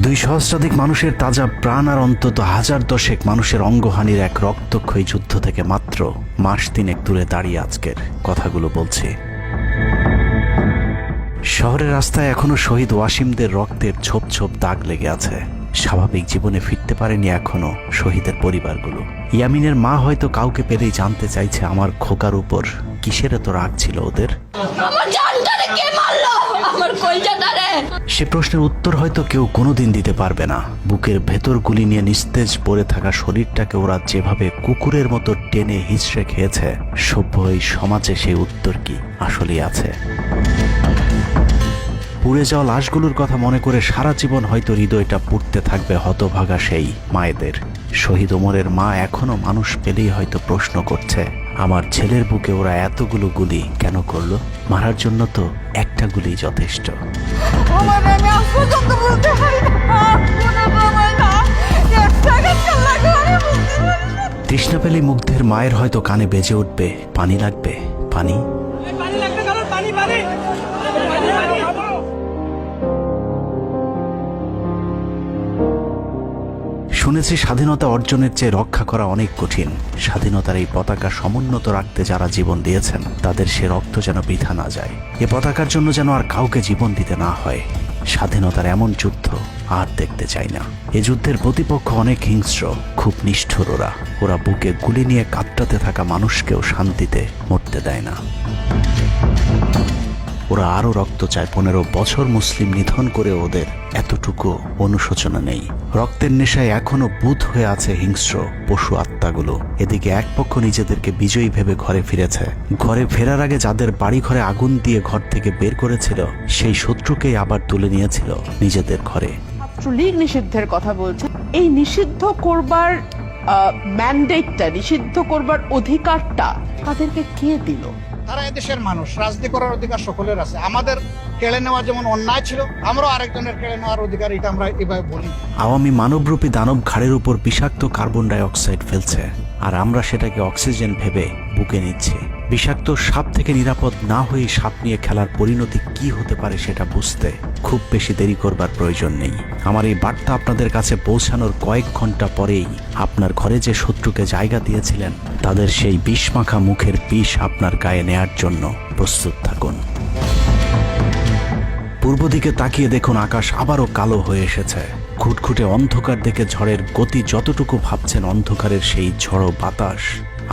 দুই সহস্রাধিক মানুষের তাজা প্রাণ আর অন্তত হাজার দশেক মানুষের অঙ্গহানির এক রক্তক্ষয়ী যুদ্ধ থেকে মাত্র মাস তিনেক দূরে দাঁড়িয়ে আজকের কথাগুলো বলছি। শহরের রাস্তায় এখনো শহীদ ওয়াসিমদের রক্তের ছোপ ছোপ দাগ লেগে আছে। স্বাভাবিক জীবনে ফিরতে পারেনি এখনো শহীদের পরিবারগুলো। ইয়ামিনের মা হয়তো কাউকে পেলেই জানতে চাইছে আমার খোকার উপর কিসের এত রাগ ছিল ওদের। সে প্রশ্নের উত্তর হয়তো কেউ কোনোদিন দিতে পারবে না। বুকের ভেতর গুলি নিয়ে নিস্তেজ পড়ে থাকা শরীরটাকে ওরা যেভাবে কুকুরের মতো টেনে হিঁচড়ে খেয়েছে, সভ্য এই সমাজে সেই উত্তর কি আসলেই আছে? পুড়ে যাওয়া লাশগুলোর কথা মনে করে সারা জীবন হয়তো হৃদয়টা পুড়তে থাকবে হতভাগা সেই মায়েদের। শহীদ ওমরের মা এখনো মানুষ পেলেই হয়তো প্রশ্ন করছে, আমার ছেলের বুকে ওরা এতগুলো গুলি কেন করলো? মারার জন্য তো একটা গুলি যথেষ্ট। তৃষ্ণা পেলে মুগ্ধের মায়ের হয়তো কানে বেজে উঠবে, পানি লাগবে, পানি। শুনেছি স্বাধীনতা অর্জনের চেয়ে রক্ষা করা অনেক কঠিন। স্বাধীনতার এই পতাকা সমুন্নত রাখতে যারা জীবন দিয়েছেন তাদের সে রক্ত যেন বৃথা না যায়। এ পতাকার জন্য যেন আর কাউকে জীবন দিতে না হয়। স্বাধীনতার এমন যুদ্ধ আর দেখতে চাই না। এ যুদ্ধের প্রতিপক্ষ অনেক হিংস্র, খুব নিষ্ঠুর। ওরা বুকে গুলি নিয়ে কাঁপতে থাকা মানুষকেও শান্তিতে মরতে দেয় না। ওরা আরো রক্ত চায়। 15 বছর মুসলিম নিধন করে ওদের এতটুকু অনুশোচনা নেই। রক্তের নেশায় এখনো বুঁদ হয়ে আছে হিংস্র পশু আত্মাগুলো। এদিকে এক পক্ষ নিজেদেরকে বিজয়ী ভেবে ঘরে ফিরেছে। ঘরে ফেরার আগে যাদের বাড়ি ঘরে আগুন দিয়ে ঘর থেকে বের করেছিল, সেই শত্রুকেই আবার তুলে নিয়েছিল নিজেদের ঘরে। ছাত্রলীগ নিষিদ্ধের কথা বলছে। এই নিষিদ্ধ করবার ম্যান্ডেটটা, নিষিদ্ধ করবার অধিকারটা তাদেরকে কে দিল? তারা এদেশের মানুষ, রাজনীতি করার অধিকার সকলের আছে। আমাদের কেড়ে নেওয়া যেমন অন্যায় ছিল, আমরাও আরেকজনের কেড়ে নেওয়ার অধিকার, এটা আমরা এভাবে বলি। আওয়ামী মানবরূপী দানব ঘাড়ের উপর বিষাক্ত কার্বন ডাই অক্সাইড ফেলছে, আর আমরা সেটাকে অক্সিজেন ভেবে বুকে নিচ্ছি। বিষাক্ত সাপ থেকে নিরাপদ না হয়ে সাপ নিয়ে খেলার পরিণতি কি হতে পারে সেটা বুঝতে খুব বেশি দেরি করবার প্রয়োজন নেই। আমার এই বার্তা আপনাদের কাছে পৌঁছানোর কয়েক ঘন্টা পরেই আপনার ঘরে যে শত্রুকে জায়গা দিয়েছিলেন তাদের সেই বিষমাখা মুখের বিষ আপনার গায়ে নেয়ার জন্য প্রস্তুত থাকুন। পূর্ব দিকে তাকিয়ে দেখুন, আকাশ আবারও কালো হয়ে এসেছে। ঘুটঘুটে অন্ধকার দেখে ঝড়ের গতি যতটুকু ভাবছেন অন্ধকারের সেই ঝড়ো বাতাস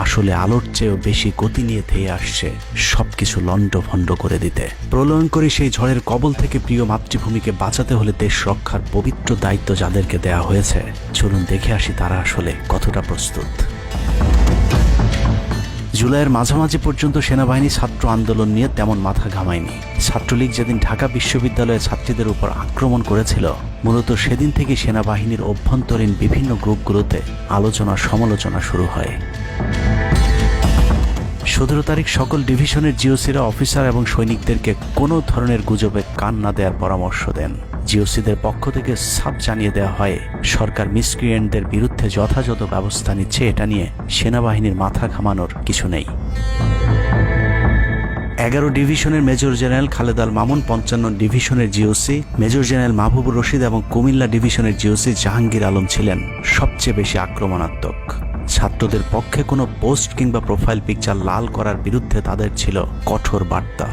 আসলে আলোর চেয়েও বেশি গতি নিয়ে ধেয়ে আসছে সবকিছু লণ্ডভণ্ড করে দিতে। প্রলয়ঙ্করী সেই ঝড়ের কবল থেকে প্রিয় মাতৃভূমিকে বাঁচাতে হলে দেশ রক্ষার পবিত্র দায়িত্ব যাদেরকে দেয়া হয়েছে, চলুন দেখে আসি তারা আসলে কতটা প্রস্তুত। জুলাইয়ের মাঝামাঝি পর্যন্ত সেনাবাহিনী ছাত্র আন্দোলন নিয়ে তেমন মাথা ঘামায়নি। ছাত্রলীগ যেদিন ঢাকা বিশ্ববিদ্যালয়ের ছাত্রীদের উপর আক্রমণ করেছিল, মূলত সেদিন থেকে সেনাবাহিনীর অভ্যন্তরীণ বিভিন্ন গ্রুপগুলোতে আলোচনা সমালোচনা শুরু হয়। 17 তারিখ সকল ডিভিশনের জিওসিরা অফিসার এবং সৈনিকদেরকে কোনো ধরনের গুজবে কান না দেওয়ার পরামর্শ দেন। জিওসিদের পক্ষ থেকে সাব জানিয়ে দেওয়া হয়, সরকার মিসক্রিয়েন্টদের বিরুদ্ধে যথাযথ ব্যবস্থা নিচ্ছে, এটা নিয়ে সেনাবাহিনীর মাথা ঘামানোর কিছু নেই। 11 ডিভিশনের মেজর জেনারেল খালেদ আল মামুন, 55 ডিভিশনের GOC major general Mahbubur Rashid এবং কুমিল্লা ডিভিশনের জিওসি জাহাঙ্গীর আলম ছিলেন সবচেয়ে বেশি আক্রমণাত্মক। ছাত্রদের পক্ষে কোনো পোস্ট কিংবা প্রোফাইল পিকচার লাল করার বিরুদ্ধে তাদের ছিল কঠোর বার্তা।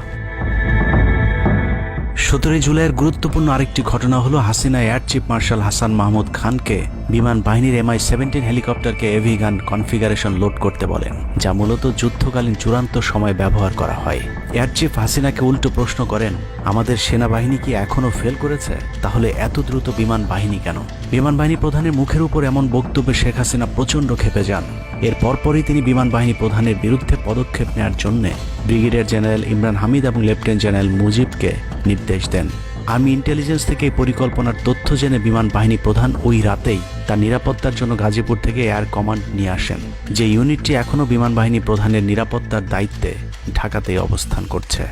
17 জুলাইয়ের গুরুত্বপূর্ণ আরেকটি ঘটনা হলো, Hasina air chief marshal Hasan Mahmud খানকে বিমান বাহিনীর MI-17 হেলিকপ্টারকে এভি গান কনফিগারেশন লোড করতে বলেন, যা মূলত যুদ্ধকালীন চূড়ান্ত সময় ব্যবহার করা হয়। এয়ার চিফ হাসিনাকে উল্টো প্রশ্ন করেন, আমাদের সেনাবাহিনী কি এখনো ফেল করেছে? তাহলে এত দ্রুত বিমান বাহিনী কেন? বিমান বাহিনী প্রধানের মুখের উপর এমন বক্তব্যে শেখ হাসিনা প্রচণ্ড ক্ষেপে যান। এর পরপরই তিনি বিমান বাহিনী প্রধানের বিরুদ্ধে পদক্ষেপ নেওয়ার জন্য ব্রিগেডিয়ার জেনারেল ইমরান হামিদ এবং লেফটেন্যান্ট জেনারেল মুজিবকে নির্দেশ দেন। আর্মি ইন্টেলিজেন্স থেকে এই পরিকল্পনার তথ্য জেনে বিমান বাহিনী প্রধান ওই রাতেই তার নিরাপত্তার জন্য গাজীপুর থেকে এয়ার কমান্ড নিয়ে আসেন, যে ইউনিটটি এখনও বিমান বাহিনী প্রধানের নিরাপত্তার দায়িত্বে ঢাকাতেই অবস্থান করছে।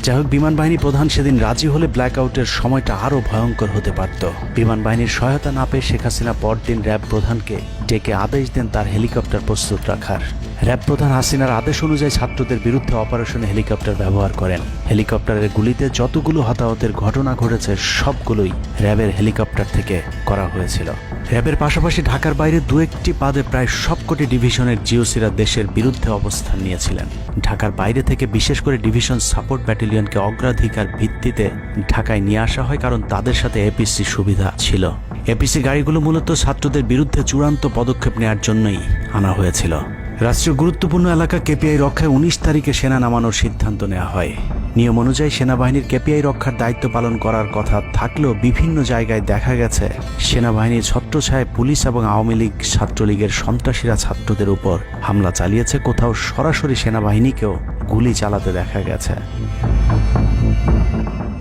যাই হোক, বিমান বাহিনী প্রধান সেদিন রাজি হলে ব্ল্যাকআউটের সময়টা আরও ভয়ঙ্কর হতে পারত। বিমান বাহিনীর সহায়তা না পেয়ে শেখ হাসিনা পরদিন র্যাব প্রধানকে ডেকে আদেশ দেন তার হেলিকপ্টার প্রস্তুত রাখার। র্যাব প্রধান হাসিনার আদেশ অনুযায়ী ছাত্রদের বিরুদ্ধে অপারেশনে হেলিকপ্টার ব্যবহার করেন। হেলিকপ্টারের গুলিতে যতগুলো হতাহতের ঘটনা ঘটেছে সবগুলোই র্যাবের হেলিকপ্টার থেকে করা হয়েছিল। র্যাবের পাশাপাশি ঢাকার বাইরে দু একটি পাদে প্রায় সবকটি ডিভিশনের জিওসিরা দেশের বিরুদ্ধে অবস্থান নিয়েছিলেন। ঢাকার বাইরে থেকে বিশেষ করে ডিভিশন সাপোর্ট ব্যাটালিয়নকে অগ্রাধিকার ভিত্তিতে ঢাকায় নিয়ে আসা হয়, কারণ তাদের সাথে এপিসি সুবিধা ছিল। এপিসি গাড়িগুলো মূলত ছাত্রদের বিরুদ্ধে চূড়ান্ত পদক্ষেপ নেওয়ার জন্যই আনা হয়েছিল। রাষ্ট্রীয় গুরুত্বপূর্ণ এলাকা কেপিআই রক্ষায় 19 তারিখে সেনা নামানোর সিদ্ধান্ত নেওয়া হয়। নিয়ম অনুযায়ী সেনাবাহিনীর কেপিআই রক্ষার দায়িত্ব পালন করার কথা থাকলেও বিভিন্ন জায়গায় দেখা গেছে সেনাবাহিনীর ছত্রছায়ায় পুলিশ এবং আওয়ামী লীগ ছাত্রলীগের সন্ত্রাসীরা ছাত্রদের উপর হামলা চালিয়েছে। কোথাও সরাসরি সেনাবাহিনীকেও গুলি চালাতে দেখা গেছে।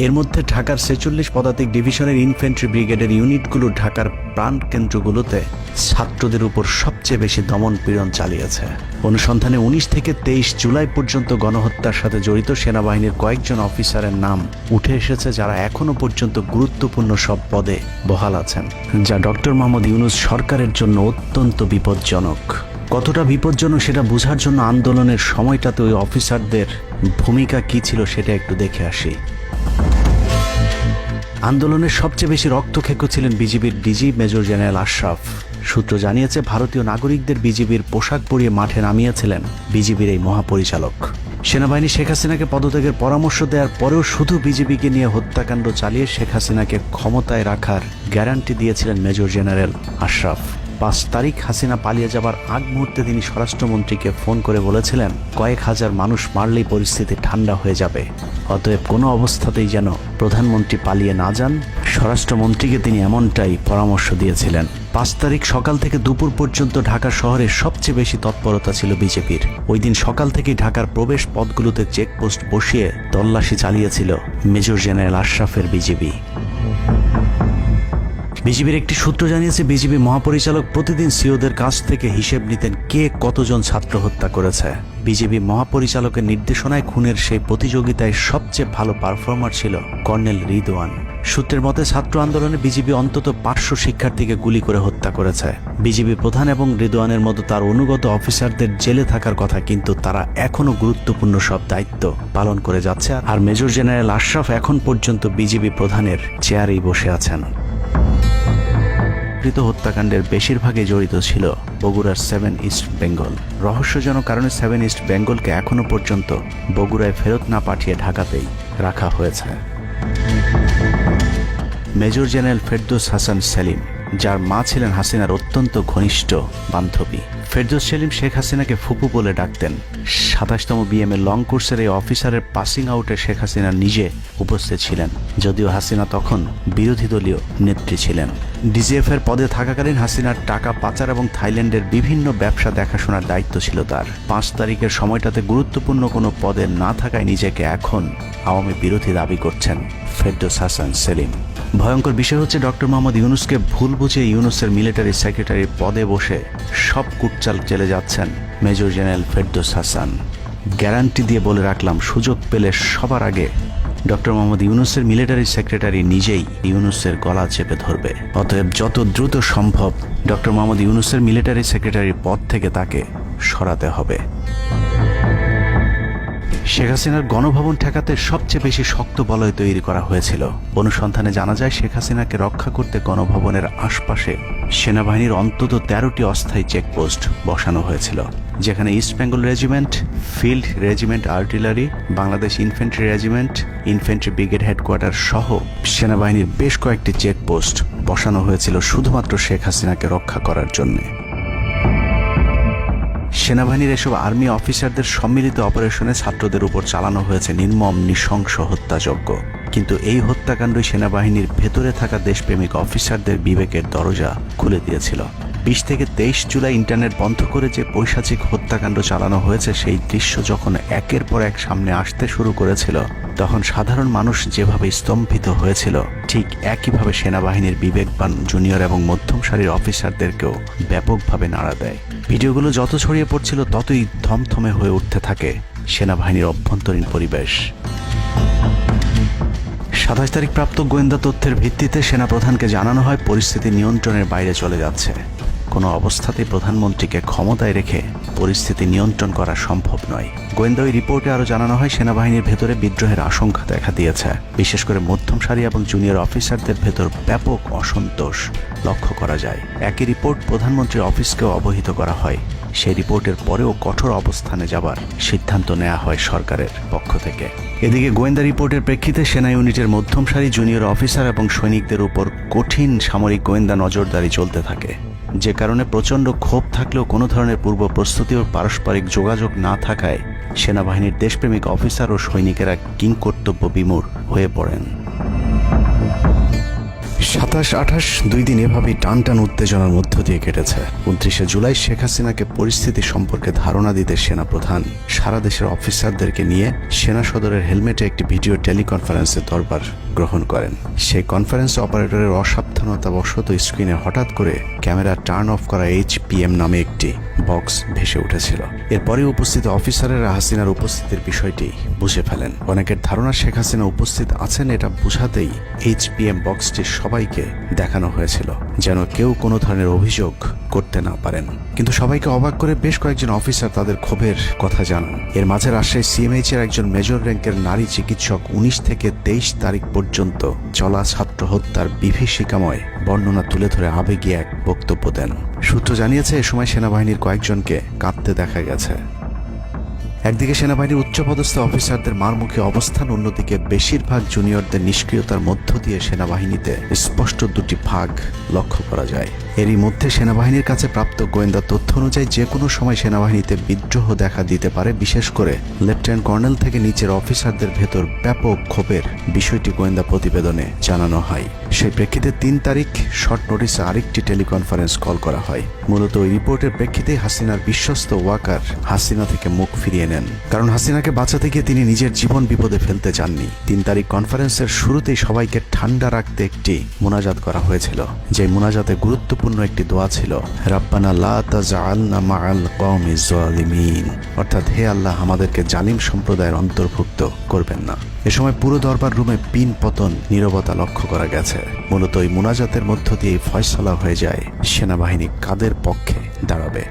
এর মধ্যে ঢাকার 46 পদাতিক ডিভিশনের ইনফ্যান্ট্রি ব্রিগেডের ইউনিটগুলো ঢাকার প্রাণ কেন্দ্রগুলোতে ছাত্রদের উপর সবচেয়ে বেশি দমন পীড়ন চালিয়েছে। অনুসন্ধানে 19 থেকে 23 জুলাই পর্যন্ত গণহত্যার সাথে জড়িত সেনাবাহিনীর কয়েকজন অফিসারের নাম উঠে এসেছে, যারা এখনো পর্যন্ত গুরুত্বপূর্ণ সব পদে বহাল আছেন, যা ডক্টর মোহাম্মদ ইউনূস সরকারের জন্য অত্যন্ত বিপজ্জনক। কতটা বিপজ্জনক সেটা বোঝার জন্য আন্দোলনের সময়টাতে ওই অফিসারদের ভূমিকা কি ছিল সেটা একটু দেখে আসি। আন্দোলনের সবচেয়ে বেশি রক্তক্ষেকো ছিলেন বিজিবির ডিজি মেজর জেনারেল আশরাফ। সূত্র জানিয়েছে ভারতীয় নাগরিকদের বিজিবির পোশাক পরিয়ে মাঠে নামিয়েছিলেন বিজিবির এই মহাপরিচালক। সেনাবাহিনী শেখ হাসিনাকে পদত্যাগের পরামর্শ দেওয়ার পরেও শুধু বিজিবিকে নিয়ে হত্যাকাণ্ড চালিয়ে শেখ হাসিনাকে ক্ষমতায় রাখার গ্যারান্টি দিয়েছিলেন মেজর জেনারেল আশরাফ। 5 তারিখ হাসিনা পালিয়ে যাবার আগ মুহূর্তে তিনি স্বরাষ্ট্রমন্ত্রীকে ফোন করে বলেছিলেন, কয়েক হাজার মানুষ মারলেই পরিস্থিতি ঠান্ডা হয়ে যাবে, অতএব কোনো অবস্থাতেই যেন প্রধানমন্ত্রী পালিয়ে না যান। স্বরাষ্ট্রমন্ত্রীকে তিনি এমনটাই পরামর্শ দিয়েছিলেন। 5 তারিখ সকাল থেকে দুপুর পর্যন্ত ঢাকা শহরে সবচেয়ে বেশি তৎপরতা ছিল বিজেপির। ওই দিন সকাল থেকেই ঢাকার প্রবেশ পথগুলোতে চেকপোস্ট বসিয়ে তল্লাশি চালিয়েছিল মেজর জেনারেল আশরাফের বিজিবি। বিজিবির একটি সূত্র জানিয়েছে বিজিবি মহাপরিচালক প্রতিদিন সিওদের কাছ থেকে হিসেব নিতেন কে কতজন ছাত্র হত্যা করেছে। বিজিবি মহাপরিচালকের নির্দেশনায় খুনের সেই প্রতিযোগিতায় সবচেয়ে ভালো পারফর্মার ছিল কর্নেল রিদওয়ান। সূত্রের মতে ছাত্র আন্দোলনে বিজিবি অন্তত 500 শিক্ষার্থীকে গুলি করে হত্যা করেছে। বিজিবি প্রধান এবং রিদওয়ানের মতো তার অনুগত অফিসারদের জেলে থাকার কথা, কিন্তু তারা এখনো গুরুত্বপূর্ণ সব দায়িত্ব পালন করে যাচ্ছে। আর মেজর জেনারেল আশরাফ এখন পর্যন্ত বিজিবি প্রধানের চেয়ারেই বসে আছেন। হত্যাকাণ্ডের বেশিরভাগই জড়িত ছিল বগুড়ার 7 ইস্ট বেঙ্গল। রহস্যজনক কারণে 7 ইস্ট বেঙ্গলকে এখনো পর্যন্ত বগুড়ায় ফেরত না পাঠিয়ে ঢাকাতেই রাখা হয়েছে। মেজর জেনারেল ফেরদৌস হাসান সেলিম, যার মা ছিলেন হাসিনার অত্যন্ত ঘনিষ্ঠ বান্ধবী। ফেরদৌস সেলিম শেখ হাসিনাকে ফুপু বলে ডাকতেন। 27তম বিএমএ লং কোর্সের এই অফিসারের পাসিং আউটে শেখ হাসিনা নিজে উপস্থিত ছিলেন, যদিও হাসিনা তখন বিরোধী দলীয় নেত্রী ছিলেন। ডিজিএফ এর পদে থাকাকালীন হাসিনার টাকা পাচার এবং থাইল্যান্ডের বিভিন্ন ব্যবসা দেখাশোনার দায়িত্ব ছিল তার। 5 তারিখের সময়টাতে গুরুত্বপূর্ণ কোনো পদে না থাকায় নিজেকে এখন আওয়ামী বিরোধী দাবি করছেন ফেরদৌস হাসান সেলিম। ভয়ঙ্কর বিষয় হচ্ছে ডক্টর মোহাম্মদ ইউনূসকে ভুল বুঝে ইউনূসের মিলিটারি সেক্রেটারির পদে বসে সব কুটচাল চলে যাচ্ছেন major general Ferdous Hasan. Guarantee দিয়ে বলে রাখলাম, সুযোগ পেলে সবার আগে ডক্টর মোহাম্মদ ইউনূসের মিলিটারি সেক্রেটারি নিজেই ইউনূসের গলা চেপে ধরবে। অতএব যত দ্রুত সম্ভব ডক্টর মোহাম্মদ ইউনূসের মিলিটারি সেক্রেটারির পদ থেকে তাকে সরাতে হবে। শেখ হাসিনার গণভবন ঠেকাতে সবচেয়ে বেশি শক্ত বলয় তৈরি করা হয়েছিল। অনুসন্ধানে জানা যায় শেখ হাসিনাকে রক্ষা করতে গণভবনের আশপাশে সেনাবাহিনীর অন্তত 13টি অস্থায়ী চেকপোস্ট বসানো হয়েছিল, যেখানে east Bengal regiment, field regiment artillery, Bangladesh infantry regiment, infantry brigade headquarter সহ সেনাবাহিনীর বেশ কয়েকটি চেকপোস্ট বসানো হয়েছিল শুধুমাত্র শেখ হাসিনাকে রক্ষা করার জন্য। সেনাবাহিনীর এসব আর্মি অফিসারদের সম্মিলিত অপারেশনে ছাত্রদের উপর চালানো হয়েছে নির্মম নৃশংস হত্যাযজ্ঞ। কিন্তু এই হত্যাকাণ্ডই সেনাবাহিনীর ভেতরে থাকা দেশপ্রেমিক অফিসারদের বিবেকের দরজা খুলে দিয়েছিল। 20 থেকে 23 জুলাই ইন্টারনেট বন্ধ করে যে পৈশাচিক হত্যাকাণ্ড চালানো হয়েছে, সেই দৃশ্য যখন একের পর এক সামনে আসতে শুরু করেছিল, তখন সাধারণ মানুষ যেভাবে স্তম্ভিত হয়েছিল, ঠিক একইভাবে সেনাবাহিনীর বিবেকবান জুনিয়র এবং মধ্যম সারির অফিসারদেরকেও ব্যাপকভাবে নাড়া দেয়। ভিডিওগুলো যত ছড়িয়ে পড়ছিল ততই থমথমে হয়ে উঠতে থাকে সেনাবাহিনীর অভ্যন্তরীণ পরিবেশ। 27 তারিখ প্রাপ্ত গোয়েন্দা তথ্যের ভিত্তিতে সেনাপ্রধানকে জানানো হয় পরিস্থিতি নিয়ন্ত্রণের বাইরে চলে যাচ্ছে। কোনো অবস্থাতেই প্রধানমন্ত্রীকে ক্ষমতায় রেখে পরিস্থিতি নিয়ন্ত্রণ করা সম্ভব নয়। গোয়েন্দা ওই রিপোর্টে আরও জানানো হয়, সেনাবাহিনীর ভেতরে বিদ্রোহের আশঙ্কা দেখা দিয়েছে। বিশেষ করে মধ্যম সারি এবং জুনিয়র অফিসারদের ভেতর ব্যাপক অসন্তোষ লক্ষ্য করা যায়। একই রিপোর্ট প্রধানমন্ত্রীর অফিসকেও অবহিত করা হয়। সেই রিপোর্টের পরেও কঠোর অবস্থানে যাবার সিদ্ধান্ত নেওয়া হয় সরকারের পক্ষ থেকে। এদিকে গোয়েন্দা রিপোর্টের প্রেক্ষিতে সেনা ইউনিটের মধ্যম সারি, জুনিয়র অফিসার এবং সৈনিকদের উপর কঠিন সামরিক গোয়েন্দা নজরদারি চলতে থাকে, যে কারণে প্রচণ্ড ক্ষোভ থাকলেও কোনো ধরনের পূর্ব প্রস্তুতি ও পারস্পরিক যোগাযোগ না থাকায় সেনাবাহিনীর দেশপ্রেমিক অফিসার ও সৈনিকেরা কিংকর্তব্য বিমূঢ় হয়ে পড়েন। 27-28 দুই দিন এভাবেই টান টান উত্তেজনার মধ্য দিয়ে কেটেছে। 29শে জুলাই শেখ হাসিনাকে পরিস্থিতি সম্পর্কে ধারণা দিতে সেনাপ্রধান সারা দেশের অফিসারদেরকে নিয়ে সেনা সদরের হেলমেটে একটি ভিডিও টেলিকনফারেন্সে দরবার গ্রহণ করেন। সেই কনফারেন্স অপারেটরের অসাবধানতাবশত স্ক্রিনে হঠাৎ করে ক্যামেরা টার্ন অফ করা HPM নামে একটি বক্স ভেসে উঠেছিল। এরপরে উপস্থিত অফিসারেরা হাসিনার উপস্থিতির বিষয়টি বুঝে ফেলেন। অনেকের ধারণা শেখ হাসিনা উপস্থিত আছেন এটা বোঝাতেই HPM বক্সটি সবাইকে দেখানো হয়েছিল, যেন কেউ কোনো ধরনের অভিযোগ করতে না পারেন। কিন্তু সবাইকে অবাক করে বেশ কয়েকজন অফিসার তাদের ক্ষোভের কথা জানান। এর মাঝে রাজশাহী CMH এর একজন মেজর র্যাঙ্কের নারী চিকিৎসক 19 থেকে 23 তারিখ পর্যন্ত চলা ছাত্র হত্যার বিভীষিকাময় বর্ণনা তুলে ধরে আবেগী এক বক্তব্য দেন। সূত্র জানিয়েছে, এ সময় সেনাবাহিনীর কয়েকজনকে কাঁদতে দেখা গেছে। একদিকে সেনাবাহিনীর উচ্চপদস্থ অফিসারদের মারমুখী অবস্থান, অন্যদিকে বেশিরভাগ জুনিয়রদের নিষ্ক্রিয়তার মধ্য দিয়ে সেনাবাহিনীতে স্পষ্ট দুটি ভাগ লক্ষ্য করা যায়। এরই মধ্যে সেনাবাহিনীর কাছে প্রাপ্ত গোয়েন্দা তথ্য অনুযায়ী যে কোনো সময় সেনাবাহিনীতে বিদ্রোহ দেখা দিতে পারে। বিশেষ করে লেফটেন্যান্ট কর্নেল থেকে নিচের অফিসারদের ভেতর ব্যাপক ক্ষোভের বিষয়টি গোয়েন্দা প্রতিবেদনে জানানো হয়। সেই প্রেক্ষিতে 3 তারিখ শর্ট নোটিসে আরেকটি টেলিকনফারেন্স কল করা হয়। মূলত ওই রিপোর্টের প্রেক্ষিতে হাসিনার বিশ্বস্ত ওয়াকার হাসিনা থেকে মুখ ফিরিয়ে নেন, কারণ হাসিনাকে বাঁচাতে গিয়ে তিনি নিজের জীবন বিপদে ফেলতে চাননি। 3 তারিখ কনফারেন্সের শুরুতেই সবাইকে ঠান্ডা রাখতে একটি মোনাজাত করা হয়েছিল। যে মোনাজাতে গুরুত্বপূর্ণ একটি দোয়া ছিল, রাব্বানা লা তাজআলনা মাআল কওমিজ জালিমিন, অর্থাৎ হে আল্লাহ, আমাদেরকে জালিম সম্প্রদায়ের অন্তর্ভুক্ত করবেন না। এ সময় পুরো দরবার রুমে পিন পতন নীরবতা লক্ষ্য করা গেছে। মূলত ওই মোনাজাতের মধ্য দিয়ে ফয়সালা হয়ে যায় সেনাবাহিনী কাদের পক্ষে দাঁড়াবে।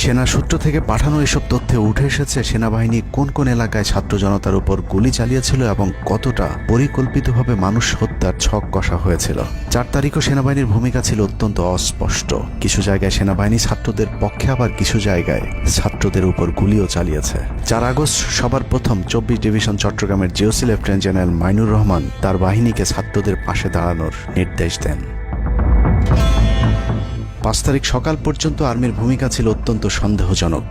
সেনা সূত্র থেকে পাঠানো এসব তথ্যে উঠে এসেছে সেনাবাহিনী কোন কোন এলাকায় ছাত্র জনতার উপর গুলি চালিয়েছিল এবং কতটা পরিকল্পিতভাবে মানুষ হত্যার ছক কষা হয়েছিল। 4 তারিখও সেনাবাহিনীর ভূমিকা ছিল অত্যন্ত অস্পষ্ট। কিছু জায়গায় সেনাবাহিনী ছাত্রদের পক্ষে, আবার কিছু জায়গায় ছাত্রদের উপর গুলিও চালিয়েছে। 4 আগস্ট সবার প্রথম 24 ডিভিশন চট্টগ্রামের GOC lieutenant general Mainur Rahman তার বাহিনীকে ছাত্রদের পাশে দাঁড়ানোর নির্দেশ দেন। 5 তারিখ সকাল পর্যন্ত আর্মির ভূমিকা ছিল অত্যন্ত সন্দেহজনক।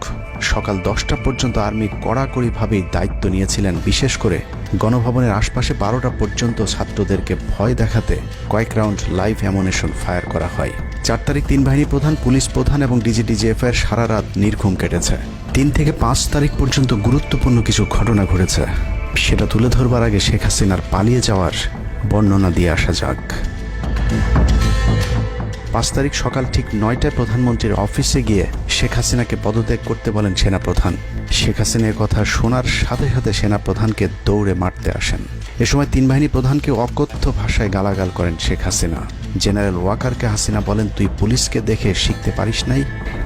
সকাল 10টা পর্যন্ত আর্মি কড়াকড়িভাবেই দায়িত্ব নিয়েছিলেন। বিশেষ করে গণভবনের আশপাশে 12টা পর্যন্ত ছাত্রদেরকে ভয় দেখাতে কয়েক রাউন্ড লাইভ অ্যামুনেশন ফায়ার করা হয়। 4 তারিখ 3 বাহিনী প্রধান, পুলিশ প্রধান এবং DGDGF-এর সারা রাত নির্ঘুম কেটেছে। 3 থেকে 5 তারিখ পর্যন্ত গুরুত্বপূর্ণ কিছু ঘটনা ঘটেছে, সেটা তুলে ধরবার আগে শেখ হাসিনার পালিয়ে যাওয়ার বর্ণনা দিয়ে আসা যাক। 5 তারিখ সকাল ঠিক 9টায় প্রধানমন্ত্রীর অফিসে গিয়ে শেখ হাসিনাকে পদত্যাগ করতে বলেন সেনাপ্রধান। শেখ হাসিনার কথা শোনার সাথে সাথে সেনাপ্রধানকে দৌড়ে মারতে আসেন। এ সময় 3 বাহিনী প্রধানকে অকথ্য ভাষায় গালাগাল করেন শেখ হাসিনা। জেনারেল ওয়াকারকে হাসিনা বলেন, তুই পুলিশকে দেখে শিখতে পারিস নাই।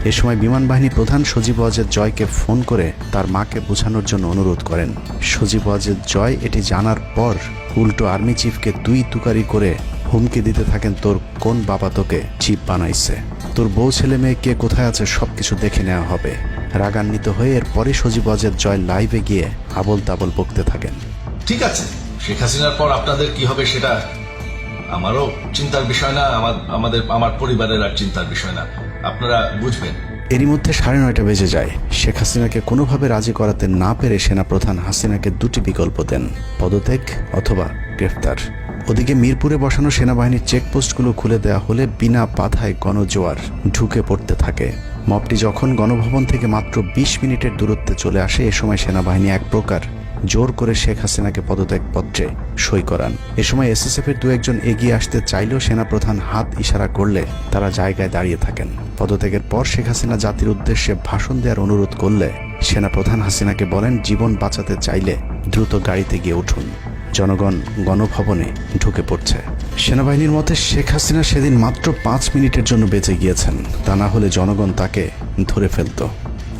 এ সময় বিমান বাহিনী প্রধান সজীব ওয়াজেদ জয়কে ফোন করে তার মাকে বোঝানোর জন্য অনুরোধ করেন। সজীব ওয়াজেদ জয় এটি জানার পর উল্টো আর্মি চিফকে 2 তুকারি করে হুমকি দিতে থাকেন, তোর কোন বাবা তোকে চিফ বানাইছে, তোর বউ ছেলে মেয়ে কে কোথায় আছে সবকিছু দেখে নেওয়া হবে। রাগান্বিত হয়ে এরপরে সজীব ওয়াজেদ জয় লাইভে গিয়ে আবল তাবল বকতে থাকেন। ঠিক আছে, শেখ হাসিনার পর আপনাদের কি হবে সেটা আমারও চিন্তার বিষয় না, আমার পরিবারের আর চিন্তার বিষয় না, আপনারা বুঝবেন। এরই মধ্যে 9:30 বেজে যায়। শেখ হাসিনাকে কোনোভাবে রাজি করাতে না পেরে সেনাপ্রধান হাসিনাকে 2টি বিকল্প দেন, পদত্যাগ অথবা গ্রেফতার। ওদিকে মিরপুরে বসানো সেনাবাহিনীর চেকপোস্টগুলো খুলে দেওয়া হলে বিনা বাধায় গণজোয়ার ঢুকে পড়তে থাকে। মবটি যখন গণভবন থেকে মাত্র 20 মিনিটের দূরত্বে চলে আসে, এ সময় সেনাবাহিনী এক প্রকার জোর করে শেখ হাসিনাকে পদত্যাগপত্রে সই করান। এ সময় SSF-এর 2-1 এগিয়ে আসতে চাইলেও সেনাপ্রধান হাত ইশারা করলে তারা জায়গায় দাঁড়িয়ে থাকেন। পদত্যাগের পর শেখ হাসিনা জাতির উদ্দেশ্যে ভাষণ দেওয়ার অনুরোধ করলে সেনাপ্রধান হাসিনাকে বলেন, জীবন বাঁচাতে চাইলে দ্রুত গাড়িতে গিয়ে উঠুন। জনগণ গণভবনে ঢুকে পড়ছে। সেনাবাহিনীর মতে শেখ হাসিনা সেদিন মাত্র 5 মিনিটের জন্য বেঁচে গিয়েছেন, তা না হলে জনগণ তাকে ধরে ফেলত।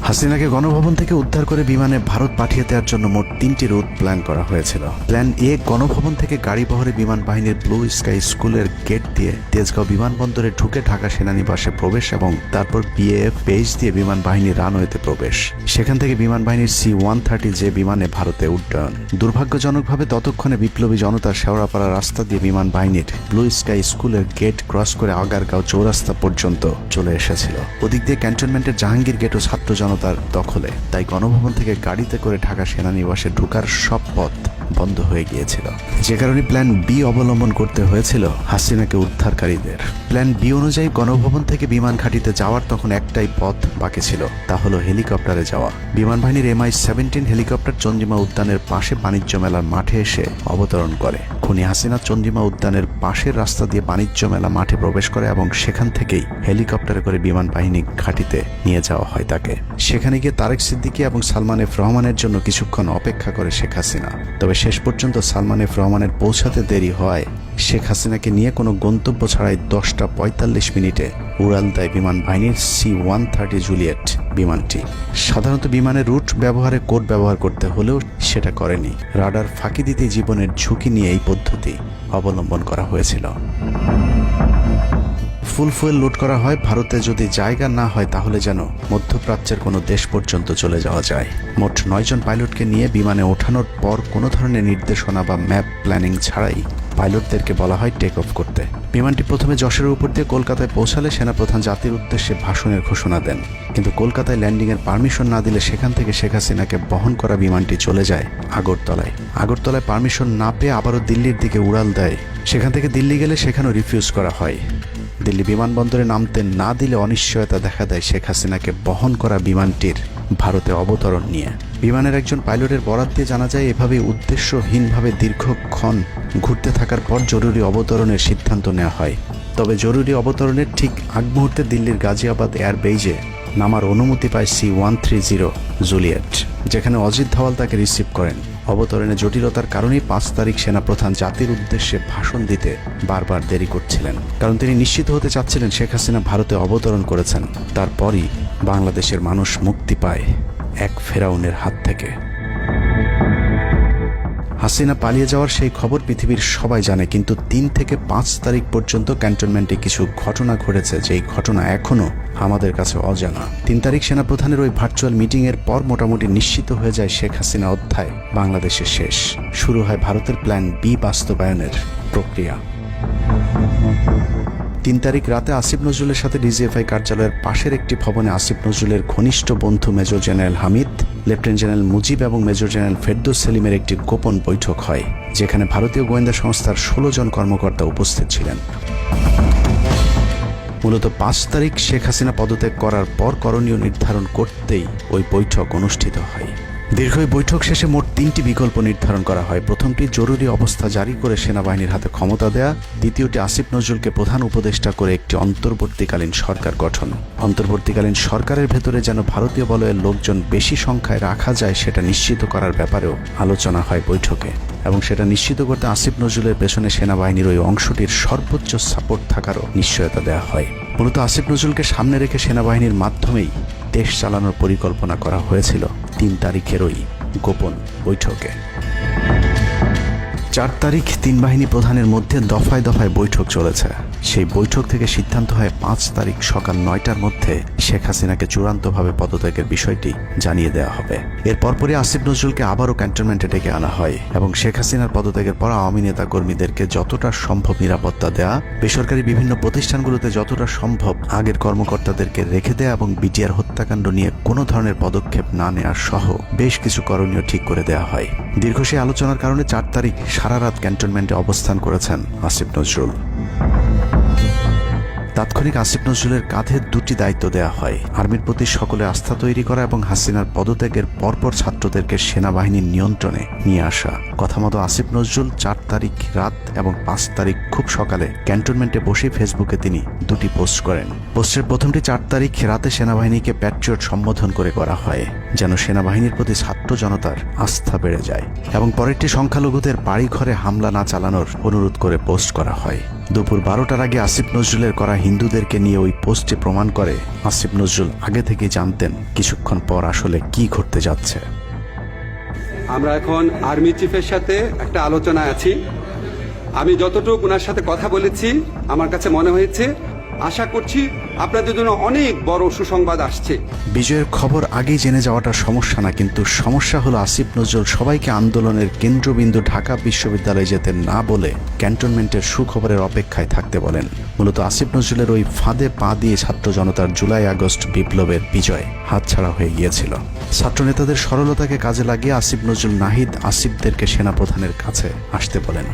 হাসিনাকে গণভবন থেকে উদ্ধার করে বিমানে ভারত পাঠিয়ে দেওয়ার জন্য মোট 3টি রুট প্ল্যান করা হয়েছিল। প্ল্যান এ, গণভবন থেকে গাড়ি বহরে বিমান বাহিনীর ব্লু স্কাই স্কুলের গেট দিয়ে তেজগাঁও বিমানবন্দরে ঢুকে ঢাকা সেনানিবাসে প্রবেশ এবং তারপর বিএএফ বেস দিয়ে বিমান বাহিনীর রানওয়েতে প্রবেশ। সেখান থেকে বিমান বাহিনীর C-130 যে বিমানে ভারতে উড্ডয়ন। দুর্ভাগ্যজনকভাবে ততক্ষণে বিপ্লবী জনতার শেওড়াপাড়া রাস্তা দিয়ে বিমান বাহিনীর ব্লু স্কাই স্কুলের গেট ক্রস করে আগারগাঁও চৌরাস্তা পর্যন্ত চলে এসেছিল। ওদিক দিয়ে ক্যান্টনমেন্টের জাহাঙ্গীর গেটও ছাত্র জনতার দখলে, তাই গণভবন থেকে গাড়িতে করে ঢাকা সেনানিবাসে ঢোকার সব পথ বন্ধ হয়ে গিয়েছিল, যে কারণে প্ল্যান বি অবলম্বন করতে হয়েছিল হাসিনাকে উদ্ধারকারীদের। প্ল্যান বি অনুযায়ী গণভবন থেকে বিমান ঘাঁটিতে যাওয়ার তখন একটাই পথ বাকি ছিল, তা হলো হেলিকপ্টারে যাওয়া। বিমান বাহিনীর MI-17 হেলিকপ্টার চন্দ্রিমা উদ্যানের পাশে বাণিজ্য মেলার মাঠে এসে অবতরণ করে। খুনি হাসিনা চন্দ্রিমা উদ্যানের পাশের রাস্তা দিয়ে বাণিজ্য মেলা মাঠে প্রবেশ করে এবং সেখান থেকেই হেলিকপ্টারে করে বিমান বাহিনী ঘাঁটিতে নিয়ে যাওয়া হয় তাকে। সেখানে গিয়ে তারেক সিদ্দিকী এবং সালমান এফ রহমানের জন্য কিছুক্ষণ অপেক্ষা করে শেখ হাসিনা। তবে শেষ পর্যন্ত সালমান এফ রহমানের পৌঁছাতে দেরি হওয়ায় শেখ হাসিনাকে নিয়ে কোনো গন্তব্য ছাড়াই 10টা 45 মিনিটে উড়াল দেয় বিমান বাহিনীর C-130 জুলিয়েট বিমানটি। সাধারণত বিমানের রুট ব্যবহারে কোড ব্যবহার করতে হলেও সেটা করেনি। রাডার ফাঁকি দিতে জীবনের ঝুঁকি নিয়ে এই পদ্ধতি অবলম্বন করা হয়েছিল। ফুল ফুয়েল লোড করা হয়। ভারতে যদি জায়গা না হয় তাহলে যেন মধ্যপ্রাচ্যের কোনো দেশ পর্যন্ত চলে যাওয়া যায়। মোট 9 জন পাইলটকে নিয়ে বিমানে ওঠানোর পর কোনো ধরনের নির্দেশনা বা ম্যাপ প্ল্যানিং ছাড়াই পাইলটদেরকে বলা হয় টেক অফ করতে। বিমানটি প্রথমে যশোরের উপর দিয়ে কলকাতায় পৌঁছালে সেনাপ্রধান জাতির উদ্দেশ্যে ভাষণের ঘোষণা দেন, কিন্তু কলকাতায় ল্যান্ডিংয়ের পারমিশন না দিলে সেখান থেকে শেখ হাসিনাকে বহন করা বিমানটি চলে যায় আগরতলায়। আগরতলায় পারমিশন না পেয়ে আবারও দিল্লির দিকে উড়াল দেয়। সেখান থেকে দিল্লি গেলে সেখানেও রিফিউজ করা হয়। দিল্লি বিমানবন্দরে নামতে না দিলে অনিশ্চয়তা দেখা দেয় শেখ হাসিনাকে বহন করা বিমানটির ভারতে অবতরণ নিয়ে। বিমানের একজন পাইলটের বরাত দিয়ে জানা যায়, এভাবে উদ্দেশ্যহীনভাবে দীর্ঘক্ষণ ঘুরতে থাকার পর জরুরি অবতরণের সিদ্ধান্ত নেওয়া হয়। তবে জরুরি অবতরণের ঠিক আগ মুহূর্তে দিল্লির গাজিয়াবাদ এয়ারবেজে নামার অনুমতি পায় C-130 জুলিয়েট, যেখানে অজিত ধাওয়াল তাকে রিসিভ করেন। অবতরণে জটিলতার কারণেই 5 তারিখ সেনাপ্রধান জাতির উদ্দেশ্যে ভাষণ দিতে বারবার দেরি করছিলেন, কারণ তিনি নিশ্চিত হতে চাচ্ছিলেন শেখ হাসিনা ভারতে অবতরণ করেছেন। তারপরই বাংলাদেশের মানুষ মুক্তি পায় এক ফেরাউনের হাত থেকে। হাসিনা পালিয়ে যাওয়ার সেই খবর পৃথিবীর সবাই জানে, কিন্তু 3 থেকে 5 তারিখ পর্যন্ত ক্যান্টনমেন্টে কিছু ঘটনা ঘটেছে যেই ঘটনা এখনো আমাদের কাছে অজানা। 3 তারিখ সেনাপ্রধানের ওই ভার্চুয়াল মিটিংয়ের পর মোটামুটি নিশ্চিত হয়ে যায় শেখ হাসিনা অধ্যায় বাংলাদেশে শেষ। শুরু হয় ভারতের প্ল্যান বি বাস্তবায়নের প্রক্রিয়া। 3 তারিখ রাতে আসিফ নজরুলের সাথে ডিজিএফআই কার্যালয়ের পাশের একটি ভবনে আসিফ নজরুলের ঘনিষ্ঠ বন্ধু major general Hamid, lieutenant general Mujib এবং মেজর জেনারেল ফেরদৌস সেলিমের একটি গোপন বৈঠক হয়, যেখানে ভারতীয় গোয়েন্দা সংস্থার 16 জন কর্মকর্তা উপস্থিত ছিলেন। মূলত 5 তারিখ শেখ হাসিনা পদত্যাগ করার পর করণীয় নির্ধারণ করতেই ওই বৈঠক অনুষ্ঠিত হয়। দীর্ঘ বৈঠক শেষে মোট 3টি বিকল্প নির্ধারণ করা হয়। প্রথমটি জরুরি অবস্থা জারি করে সেনাবাহিনীর হাতে ক্ষমতা দেয়া, দ্বিতীয়টি আসিফ নজরুলকে প্রধান উপদেষ্টা করে একটি অন্তর্বর্তীকালীন সরকার গঠন। অন্তর্বর্তীকালীন সরকারের ভেতরে যেন ভারতীয় বলয়ের লোকজন বেশি সংখ্যায় রাখা যায় সেটা নিশ্চিত করার ব্যাপারেও আলোচনা হয় বৈঠকে, এবং সেটা নিশ্চিত করতে আসিফ নজরুলের পেছনে সেনাবাহিনীর ওই অংশটির সর্বোচ্চ সাপোর্ট থাকারও নিশ্চয়তা দেওয়া হয়। মূলত আসিফ নজরুলকে সামনে রেখে সেনাবাহিনীর মাধ্যমেই দেশ চালানোর পরিকল্পনা করা হয়েছিল 3 তারিখের ওই গোপন বৈঠকে। 4 তারিখ 3 বাহিনী প্রধানের মধ্যে দফায় দফায় বৈঠক চলেছে। সেই বৈঠক থেকে সিদ্ধান্ত হয় 5 তারিখ সকাল 9টার মধ্যে শেখ হাসিনাকে চূড়ান্তভাবে পদত্যাগের বিষয়টি জানিয়ে দেওয়া হবে। এর পরপরই আসিফ নজরুলকে আবারও ক্যান্টনমেন্টে ডেকে আনা হয় এবং শেখ হাসিনার পদত্যাগের পর আওয়ামী নেতা কর্মীদেরকে যতটা সম্ভব নিরাপত্তা দেয়া, বেসরকারি বিভিন্ন প্রতিষ্ঠানগুলোতে যতটা সম্ভব আগের কর্মকর্তাদেরকে রেখে দেয়া এবং বিটিআর হত্যাকাণ্ড নিয়ে কোনো ধরনের পদক্ষেপ না নেওয়ার সহ বেশ কিছু করণীয় ঠিক করে দেওয়া হয়। দীর্ঘ সেই আলোচনার কারণে 4 তারিখ সারা রাত ক্যান্টনমেন্টে অবস্থান করেছেন আসিফ নজরুল। তাৎক্ষণিক আসিফ নজরুলের কাঁধে দুটি দায়িত্ব দেয়া হয়: আর্মির প্রতি সকলে আস্থা তৈরি করা এবং হাসিনার পদত্যাগের পরপর ছাত্রদেরকে সেনাবাহিনীর নিয়ন্ত্রণে নিয়ে আসা। কথা মতো আসিফ নজরুল 4 তারিখ রাত এবং 5 তারিখ খুব সকালে ক্যান্টনমেন্টে বসে ফেসবুকে তিনি দুটি পোস্ট করেন। পোস্টের প্রথমটি 4 তারিখ রাতে সেনাবাহিনীকে প্যাট্রিয়ট সম্বোধন করে করা হয়, যেন সেনাবাহিনীর প্রতি ছাত্র জনতার আস্থা বেড়ে যায়, এবং পরেরটি সংখ্যালঘুদের বাড়িঘরে হামলা না চালানোর অনুরোধ করে পোস্ট করা হয়। দুপুর 12টার আগে আসিফ নজরুলের করা হিন্দুদেরকে নিয়ে ওই পোস্টে প্রমাণ করে আসিফ নজরুল আগে থেকে জানতেন কিছুক্ষণ পর আসলে কি ঘটতে যাচ্ছে। আমরা এখন আর্মি চিফের সাথে একটা আলোচনায় আছি। আমি যতটুকু ওনার সাথে কথা বলেছি আমার কাছে মনে হয়েছে, আশা করছি আপনাদের জন্য অনেক বড় সুসংবাদ আসছে। বিজয়ের খবর আগেই জেনে যাওয়াটা সমস্যা না, কিন্তু সমস্যা হলো আসিফ নজরুল সবাইকে আন্দোলনের কেন্দ্রবিন্দু ঢাকা বিশ্ববিদ্যালয়ে যেতে না বলে ক্যান্টনমেন্টের সুখবরের অপেক্ষায় থাকতে বলেন। মূলত আসিফ নজরুলের ওই ফাঁদে পা দিয়ে ছাত্র জনতার জুলাই আগস্ট বিপ্লবের বিজয় হাতছাড়া হয়ে গিয়েছিল। ছাত্র নেতাদের সরলতাকে কাজে লাগিয়ে আসিফ নজরুল নাহিদ আসিফদেরকে সেনাপ্রধানের কাছে আসতে বলেন।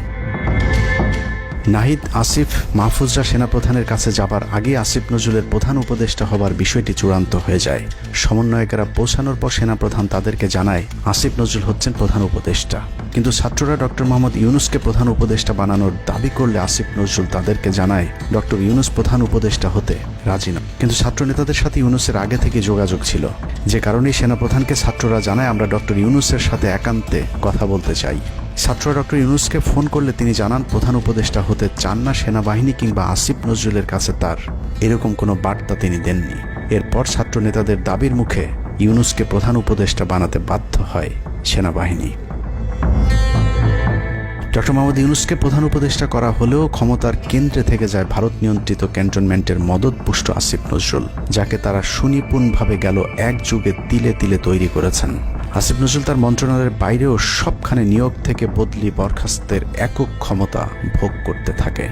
নাহিদ, আসিফ, মাহফুজরা সেনাপ্রধানের কাছে যাবার আগে আসিফ নজরুলের প্রধান উপদেষ্টা হবার বিষয়টি চূড়ান্ত হয়ে যায়। সমন্বয়কেরা পৌঁছানোর পর সেনাপ্রধান তাদেরকে জানায় আসিফ নজরুল হচ্ছেন প্রধান উপদেষ্টা। কিন্তু ছাত্ররা ডক্টর মোহাম্মদ ইউনুসকে প্রধান উপদেষ্টা বানানোর দাবি করলে আসিফ নজরুল তাদেরকে জানায় ডক্টর ইউনুস প্রধান উপদেষ্টা হতে রাজি নয়। কিন্তু ছাত্র নেতাদের সাথে ইউনুসের আগে থেকে যোগাযোগ ছিল, যে কারণেই সেনাপ্রধানকে ছাত্ররা জানায় আমরা ডক্টর ইউনুসের সাথে একান্তে কথা বলতে চাই। ছাত্ররা ডক্টর ইউনুসকে ফোন করলে তিনি জানান প্রধান উপদেষ্টা হতে চান না সেনাবাহিনী কিংবা আসিফ নজরুলের কাছে তার এরকম কোনো বার্তা তিনি দেননি। এরপর ছাত্র নেতাদের দাবির মুখে ইউনুসকে প্রধান উপদেষ্টা বানাতে বাধ্য হয় সেনাবাহিনী। ডক্টর মোহাম্মদ ইউনুসকে প্রধান উপদেষ্টা করা হলেও ক্ষমতার কেন্দ্রে থেকে যায় ভারত নিয়ন্ত্রিত ক্যান্টনমেন্টের মদতপুষ্ট আসিফ নজরুল, যাকে তারা সুনিপুণভাবে গেল এক যুগে তিলে তিলে তৈরি করেছেন। আসিফ নজরুল তার মন্ত্রণালয়ের বাইরেও সবখানে নিয়োগ থেকে বদলি বরখাস্তের একক ক্ষমতা ভোগ করতে থাকে।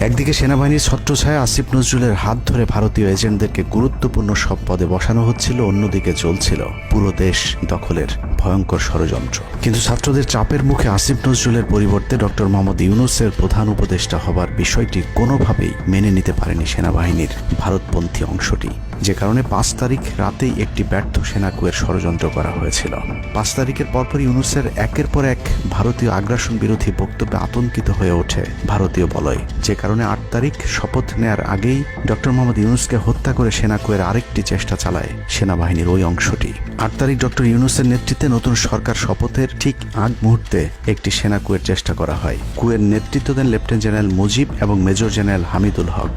একদিকে সেনাবাহিনীর ছত্রছায়া আসিফ নজরুলের হাত ধরে ভারতীয় এজেন্টদেরকে গুরুত্বপূর্ণ সব পদে বসানো হচ্ছিল, অন্যদিকে চলছিল পুরো দেশ দখলের ভয়ঙ্কর ষড়যন্ত্র। কিন্তু ছাত্রদের চাপের মুখে আসিফ নজরুলের পরিবর্তে ডক্টর মোহাম্মদ ইউনুসের প্রধান উপদেষ্টা হবার বিষয়টি কোনোভাবেই মেনে নিতে পারেনি সেনাবাহিনীর ভারতপন্থী অংশটি, যে কারণে 5 তারিখ রাতেই একটি ব্যর্থ সেনাকুয়ের ষড়যন্ত্র করা হয়েছিল। 5 তারিখের পরপর ইউনুসের একের পর এক ভারতীয় আগ্রাসন বিরোধী বক্তব্যে আতঙ্কিত হয়ে ওঠে ভারতীয় বলয়, যে কারণে 8 তারিখ শপথ নেয়ার আগেই ডক্টর মোহাম্মদ ইউনুসকে হত্যা করে সেনাকুয়ের আরেকটি চেষ্টা চালায় সেনাবাহিনীর ওই অংশটি। 8 তারিখ ডক্টর ইউনুসের নেতৃত্বে নতুন সরকার শপথের ঠিক আগ মুহূর্তে একটি সেনা কুয়ের চেষ্টা করা হয়। কুয়ের নেতৃত্ব দেন লেফটেন্যান্ট জেনারেল মুজিব এবং মেজর জেনারেল হামিদুল হক।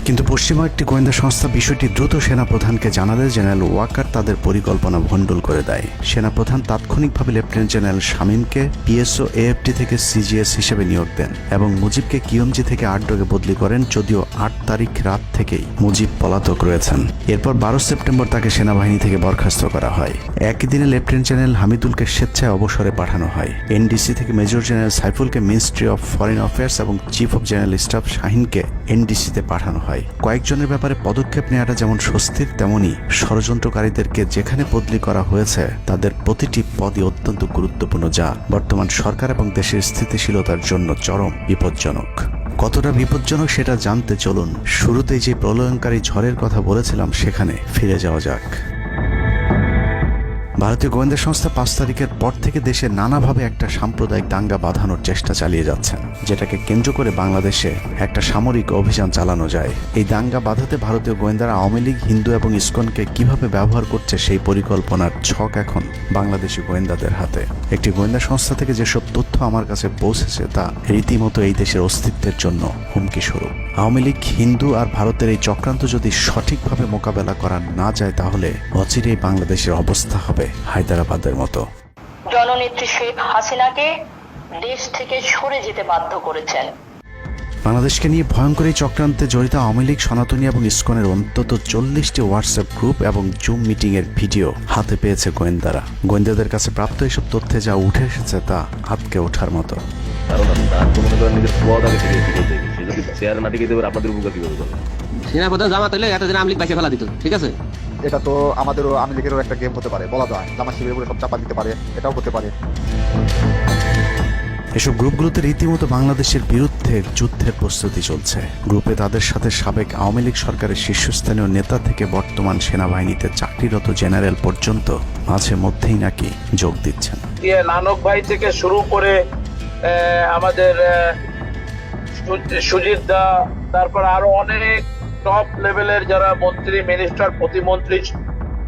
কিন্তু পশ্চিমা একটি গোয়েন্দা সংস্থা বিষয়টি দ্রুত সেনাপ্রধানকে জানালে জেনারেল ওয়াকার তাদের পরিকল্পনা ভণ্ডুল করে দেয়। সেনাপ্রধান তাৎক্ষণিকভাবে লেফটেন্যান্ট জেনারেল শামীমকে পিএসও এএফটি থেকে সিজিএস হিসেবে নিয়োগ দেন এবং মুজিবকে কিয়মজি থেকে আটডোগে বদলি করেন, যদিও 8 তারিখ রাত থেকেই মুজিব পলাতক রয়েছেন। এরপর 12 সেপ্টেম্বর তাকে সেনাবাহিনী থেকে বরখাস্ত করা হয়। একই দিনে লেফটেন্যান্ট জেনারেল হামিদুলকে স্বেচ্ছায় অবসরে পাঠানো হয়। এনডিসি থেকে মেজর জেনারেল সাইফুলকে মিনিস্ট্রি অফ ফরেন অ্যাফেয়ার্স এবং চিফ অফ জেনারেল স্টাফ শাহিনকে এনডিসিতে পাঠানো হয়। কয়েকজনের ব্যাপারে পদক্ষেপ নেওয়াটা যেমন স্বস্তির, তেমনি ষড়যন্ত্রকারীদেরকে যেখানে বদলি করা হয়েছে তাদের প্রতিটি পদই অত্যন্ত গুরুত্বপূর্ণ, যা বর্তমান সরকার এবং দেশের স্থিতিশীলতার জন্য চরম বিপজ্জনক। কতটা বিপজ্জনক সেটা জানতে চলুন শুরুতেই যে প্রলয়ঙ্কারী ঝড়ের কথা বলেছিলাম সেখানে ফিরে যাওয়া যাক। ভারতীয় গোয়েন্দা সংস্থা 5 তারিখের পর থেকে দেশে নানাভাবে একটা সাম্প্রদায়িক দাঙ্গা বাঁধানোর চেষ্টা চালিয়ে যাচ্ছেন, যেটাকে কেন্দ্র করে বাংলাদেশে একটা সামরিক অভিযান চালানো যায়। এই দাঙ্গা বাঁধাতে ভারতীয় গোয়েন্দারা আওয়ামী লীগ, হিন্দু এবং ইসকনকে কিভাবে ব্যবহার করছে সেই পরিকল্পনার ছক এখন বাংলাদেশি গোয়েন্দাদের হাতে। একটি গোয়েন্দা সংস্থা থেকে যেসব তথ্য আমার কাছে পৌঁছেছে তা রীতিমতো এই দেশের অস্তিত্বের জন্য হুমকি স্বরূপ। আওয়ামী লীগ, হিন্দু আর ভারতের এই চক্রান্ত যদি সঠিকভাবে মোকাবেলা করা না যায় তাহলে অচিরেই বাংলাদেশের অবস্থা হবে হায়দ্রাবাদের মতো। জননেত্রী শেখ হাসিনাকে দেশ থেকে সরে যেতে বাধ্য করেছেন। বাংলাদেশকে নিয়ে ভয়ঙ্কর এই চক্রান্তে জড়িত আওয়ামী লীগ, সনাতনী এবং ইসকনের অন্তত 40টি হোয়াটসঅ্যাপ গ্রুপ এবং জুম মিটিং এর ভিডিও হাতে পেয়েছে গোয়েন্দারা। গোয়েন্দাদের কাছে প্রাপ্ত এসব তথ্যে যা উঠে এসেছে তা আটকে ওঠার মতো। কারণ তার তো মনে করেন নিজের পদ আগে থেকে সে যদি চেয়ার মাটি খেতে পারে আপনাদের উপকার কিভাবে করবে? সেনাপ্রধান জামাত হলে এতদিন আমলিগ বাইসে ফেলা দিত, ঠিক আছে? এটা তো আমাদেরও আওয়ামী লীগেরও একটা গেম হতে পারে, বলা যায় জামাত শিবিরের উপরে সব চাপা দিতে পারে, এটাও হতে পারে। এসব গ্রুপগুলোতে রীতিমতো বাংলাদেশের বিরুদ্ধে যুদ্ধের প্রস্তুতি চলছে। গ্রুপে তাদের সাথে সাবেক আওয়ামী লীগ সরকারের শীর্ষস্থানীয় নেতা থেকে বর্তমান সেনাবাহিনীতে চাকরিরত জেনারেল পর্যন্ত মাঝে মধ্যেই নাকি যোগ দিচ্ছেন। নানক ভাই থেকে শুরু করে আমাদের সুজিত দা, তারপর আরো অনেক টপ লেভেলের যারা মন্ত্রী, মিনিস্টার, প্রতিমন্ত্রী,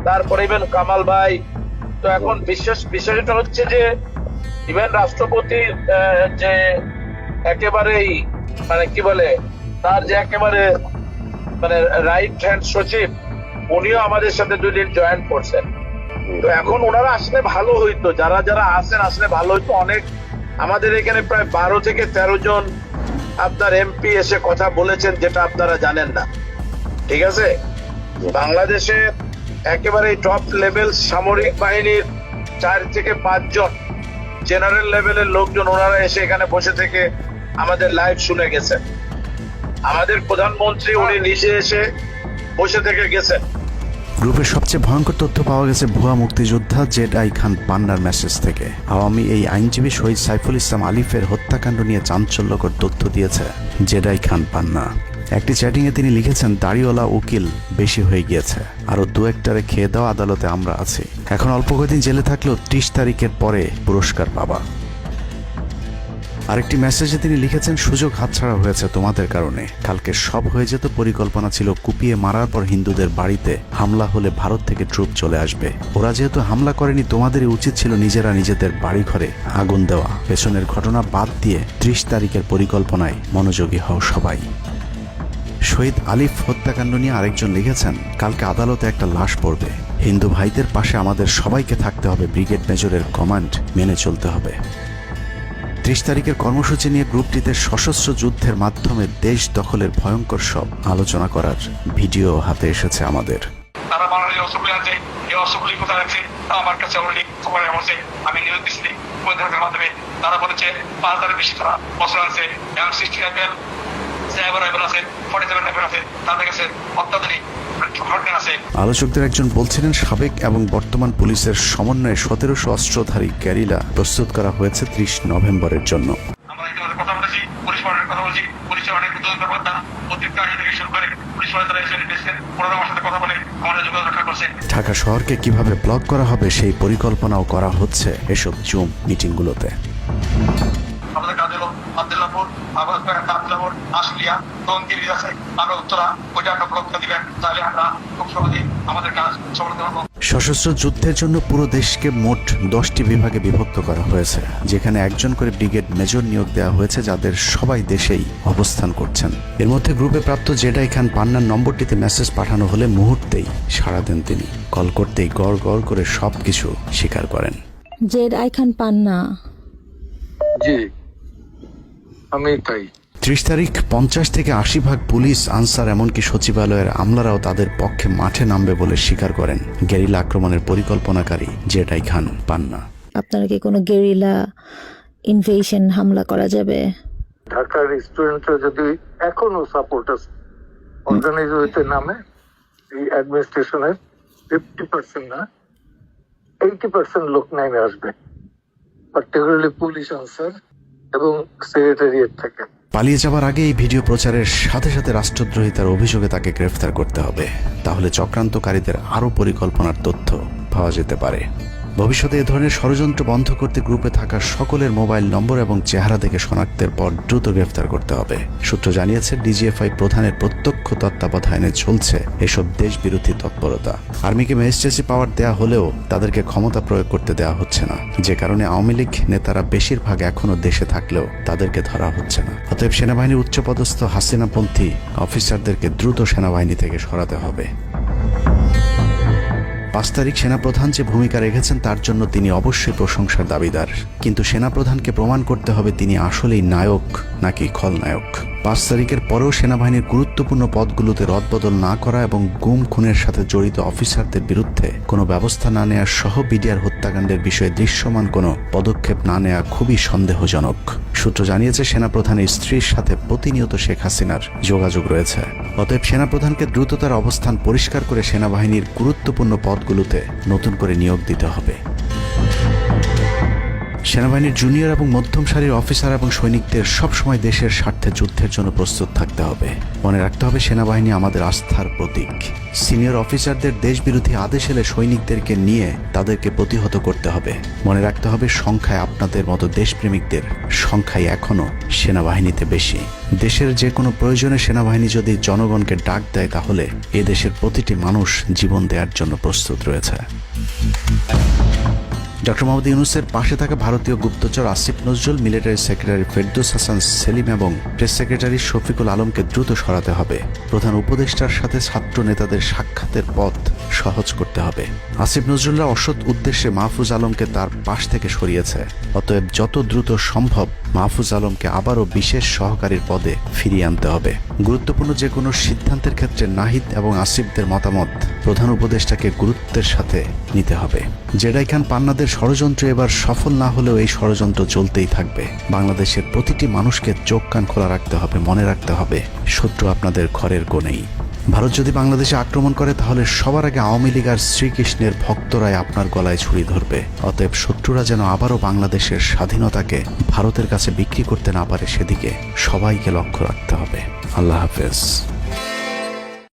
তারপরে ইভেন কামাল ভাই। তো এখন বিষয়টা হচ্ছে যে ইভেন রাষ্ট্রপতির যে একেবারেই মানে কি বলে, তার যে একেবারে মানে রাইট হ্যান্ড সচিব, উনিও আমাদের সাথে 2 দিন জয়েন করছেন। তো এখন ওনারা আসলে ভালো হইতো, যারা যারা আসেন আসলে ভালো হইতো। অনেক আমাদের এখানে প্রায় 12 থেকে 13 জন আপনার এমপি এসে কথা বলেছেন, যেটা আপনারা জানেন না, ঠিক আছে? বাংলাদেশে একেবারে টপ লেভেল সামরিক বাহিনীর 4 থেকে 5 জন জেনারেল লেভেলের লোকজন ওনারা এসে এখানে বসে থেকে আমাদের লাইভ শুনে গেছেন। আমাদের প্রধানমন্ত্রী উনি নিজে এসে বসে থেকে গেছেন। গ্রুপের সবচেয়ে ভয়ঙ্কর তথ্য পাওয়া গেছে ভুয়া মুক্তিযোদ্ধা জেডাই খান পান্নার মেসেজ থেকে। আওয়ামী এই আইনজীবী শহীদ সাইফুল ইসলাম আলিফের হত্যাকাণ্ড নিয়ে চাঞ্চল্যকর তথ্য দিয়েছে জেডাই খান পান্না। একটি চ্যাটিংয়ে তিনি লিখেছেন, দাড়িওয়ালা উকিল বেশি হয়ে গিয়েছে, আরো 2-1টারে খেয়ে দাও, আদালতে আমরা আছি। এখন অল্প কয়েকদিন জেলে থাকলেও 30 তারিখের পরে পুরস্কার পাবা। আরেকটি মেসেজে তিনি লিখেছেন, সুযোগ হাতছাড়া হয়েছে তোমাদের কারণে। কালকে সব হয়ে যেত, পরিকল্পনা ছিল কুপিয়ে মারার পর হিন্দুদের বাড়িতে হামলা হলে ভারত থেকে ট্রুপ চলে আসবে। ওরা যেহেতু হামলা করেনি, তোমাদেরই উচিত ছিল নিজেরা নিজেদের বাড়ি ঘরে আগুন দেওয়া। পেছনের ঘটনা বাদ দিয়ে 30 তারিখের পরিকল্পনায় মনোযোগী হও সবাই। শহীদ আলিফ হত্যাকাণ্ড নিয়ে আরেকজন লিখেছেন, কালকে আদালতে একটা লাশ পড়বে। হিন্দু ভাইদের পাশে আমাদের সবাইকে থাকতে হবে, ব্রিগেড মেজরের কমান্ড মেনে চলতে হবে। 30 তারিখের কর্মসূচি নিয়ে গ্রুপটিতে সশস্ত্র যুদ্ধের মাধ্যমে দেশ দখলের ভয়ঙ্কর সব আলোচনা করার ভিডিও হাতে এসেছে আমাদের। তারা বাংলাদেশের অস্ত্রগুলি আছে, এই অস্ত্রগুলি কোথায় আছে আমার কাছে অলরেডি খবর এসেছে। আমি নিউজ দিচ্ছি প্রতিনিধিদের মাধ্যমে। তারা বলেছে 5000-এর বেশি তারা অস্ত্র আছে, এবং 60 রাইফেল, 7 রাইফেল আছে, 47 রাইফেল আছে, তাদের কাছে অত্যাধুনিক হটগান আছে। আলোচকদের একজন বলছিলেন, সাবেক এবং বর্তমান পুলিশের সমন্বয়ে 1700 অস্ত্রধারী গ্যারিলা প্রস্তুত করা হয়েছে 30 নভেম্বরের জন্য। আমরা ইতিমধ্যে কথা বলেছি, পুলিশ পার্টির কথা বলছি, পুলিশের অনেক কর্মকর্তা অতিরিক্ত আইন থেকে শুরু করে পুলিশ পার্টি তারা এসে এসেছেন, ওনারা আমার সাথে কথা বলে আমাদের যোগাযোগ রক্ষা করছে। ঢাকা শহরকে কিভাবে ব্লক করা হবে সেই পরিকল্পনাও করা হচ্ছে এসব জুম মিটিংগুলোতে। আমাদের কাজ হলো আব্দুল্লাহপুর, আব্দুল্লাহপুর, আশুলিয়া, টঙ্গী আছে, আমরা উত্তরা ওইটা একটা ব্লক দিবেন, তাহলে আমরা খুব সহজেই আমাদের কাজ সমাধান করবো। সশস্ত্র যুদ্ধের জন্য পুরো দেশকে মোট 10টি বিভাগে বিভক্ত করা হয়েছে, যেখানে একজন করে ব্রিগেড মেজর নিয়োগ দেওয়া হয়েছে, যাদের সবাই দেশেই অবস্থান করছেন। এর মধ্যে গ্রুপে প্রাপ্ত জেডাই খান পান্নার নম্বরটিতে মেসেজ পাঠানো হলে মুহূর্তেই সাড়া দেন তিনি। কল করতেই গড় গড় করে সবকিছু স্বীকার করেন। জেডাই খান পান্না, জি আমি তাই। 30 তারিখ 50 থেকে 80 ভাগ পুলিশ, আনসার, এমনকি সচিবালয়ের আমলারাও তাদের পক্ষে মাঠে নামবে বলে স্বীকার করেন গেরিলা আক্রমণের পরিকল্পনাকারী জেডাই খান পান্না। আপনারা কি কোনো গেরিলা ইনভেশন হামলা করা যাবে? ঢাকার স্টুডেন্টরা যদি এখনো সাপোর্টার্স অর্গানাইজ হইতে নামে, এই অ্যাডমিনিস্ট্রেশনের 50% না 80% লোক নামে আসবে, পার্টিকুলারলি পুলিশ, আনসার এবং সেক্রেটারিয়েট থেকে। পালিয়ে যাবার আগে এই ভিডিও প্রচারের সাথে সাথে রাষ্ট্রদ্রোহিতার অভিযোগে তাকে গ্রেফতার করতে হবে, তাহলে চক্রান্তকারীদের আরও পরিকল্পনার তথ্য পাওয়া যেতে পারে। ভবিষ্যতে এ ধরনের ষড়যন্ত্র বন্ধ করতে গ্রুপে থাকা সকলের মোবাইল নম্বর এবং চেহারা দেখে শনাক্তের পর দ্রুত গ্রেফতার করতে হবে। সূত্র জানিয়েছে, ডিজিএফআই প্রধানের প্রত্যক্ষ তত্ত্বাবধানে চলছে এসব দেশ বিরোধী তৎপরতা। আর্মিকে ম্যাজিস্ট্রেসি পাওয়ার দেয়া হলেও তাদেরকে ক্ষমতা প্রয়োগ করতে দেওয়া হচ্ছে না, যে কারণে আওয়ামী লীগ নেতারা বেশিরভাগ এখনো দেশে থাকলেও তাদেরকে ধরা হচ্ছে না। অতএব সেনাবাহিনীর উচ্চপদস্থ হাসিনাপন্থী অফিসারদেরকে দ্রুত সেনাবাহিনী থেকে সরাতে হবে। 5 তারিখ সেনাপ্রধান যে ভূমিকা রেখেছেন তার জন্য তিনি অবশ্যই প্রশংসার দাবিদার, কিন্তু সেনাপ্রধানকে প্রমাণ করতে হবে তিনি আসলেই নায়ক নাকি খলনায়ক। 5 তারিখের পরেও সেনাবাহিনীর গুরুত্বপূর্ণ পদগুলোতে রদবদল না করা এবং গুম খুনের সাথে জড়িত অফিসারদের বিরুদ্ধে কোনো ব্যবস্থা না নেওয়া সহ বিডিআর হত্যাকাণ্ডের বিষয়ে দৃশ্যমান কোনো পদক্ষেপ না নেওয়া খুবই সন্দেহজনক। সূত্র জানিয়েছে সেনাপ্রধানের স্ত্রীর সাথে প্রতিনিয়ত শেখ হাসিনার যোগাযোগ রয়েছে। অতএব সেনাপ্রধানকে দ্রুততার অবস্থান পরিষ্কার করে সেনাবাহিনীর গুরুত্বপূর্ণ পদগুলোতে নতুন করে নিয়োগ দিতে হবে। সেনাবাহিনীর জুনিয়র এবং মধ্যম সারির অফিসার এবং সৈনিকদের সবসময় দেশের স্বার্থে যুদ্ধের জন্য প্রস্তুত থাকতে হবে। মনে রাখতে হবে সেনাবাহিনী আমাদের আস্থার প্রতীক। সিনিয়র অফিসারদের দেশবিরোধী আদেশ এলে সৈনিকদেরকে নিয়ে তাদেরকে প্রতিহত করতে হবে। মনে রাখতে হবে সংখ্যায় আপনাদের মতো দেশপ্রেমিকদের সংখ্যাই এখনো সেনাবাহিনীতে বেশি। দেশের যে কোনো প্রয়োজনে সেনাবাহিনী যদি জনগণকে ডাক দেয় তাহলে এ দেশের প্রতিটি মানুষ জীবন দেওয়ার জন্য প্রস্তুত রয়েছে। ডক্টর মোহাম্মদ ইউনূসের পাশে থাকা ভারতীয় গুপ্তচর আসিফ নজরুল, মিলিটারি সেক্রেটারি ফেরদৌস হাসান সেলিম এবং প্রেস সেক্রেটারি শফিকুল আলমকে দ্রুত সরাতে হবে। প্রধান উপদেষ্টার সাথে ছাত্র নেতাদের সাক্ষাতের পথ সহজ করতে হবে। আসিফ নজরুলরা অসৎ উদ্দেশ্যে মাহফুজ আলমকে তার পাশ থেকে সরিয়েছে। অতএব যত দ্রুত সম্ভব মাহফুজ আলমকে আবারও বিশেষ সহকারীর পদে ফিরিয়ে আনতে হবে। গুরুত্বপূর্ণ যে কোনো সিদ্ধান্তের ক্ষেত্রে নাহিদ এবং আসিফদের মতামত প্রধান উপদেষ্টাকে গুরুত্বের সাথে নিতে হবে। জেডাই খান পান্নাদের ষড়যন্ত্র এবার সফল না হলেও এই ষড়যন্ত্র চলতেই থাকবে। বাংলাদেশের প্রতিটি মানুষকে চোখ কান খোলা রাখতে হবে, মনে রাখতে হবে শত্রু আপনাদের ঘরের কোণেই। ভারত যদি বাংলাদেশে আক্রমণ করে তাহলে সবার আগে আওয়ামী লীগ আর শ্রীকৃষ্ণের ভক্তরাই আপনার গলায় ছুরি ধরবে। অতএব শত্রুরা যেন আবারও বাংলাদেশের স্বাধীনতাকে ভারতের কাছে বিক্রি করতে না পারে সেদিকে সবাইকে লক্ষ্য রাখতে হবে। আল্লাহ হাফেজ।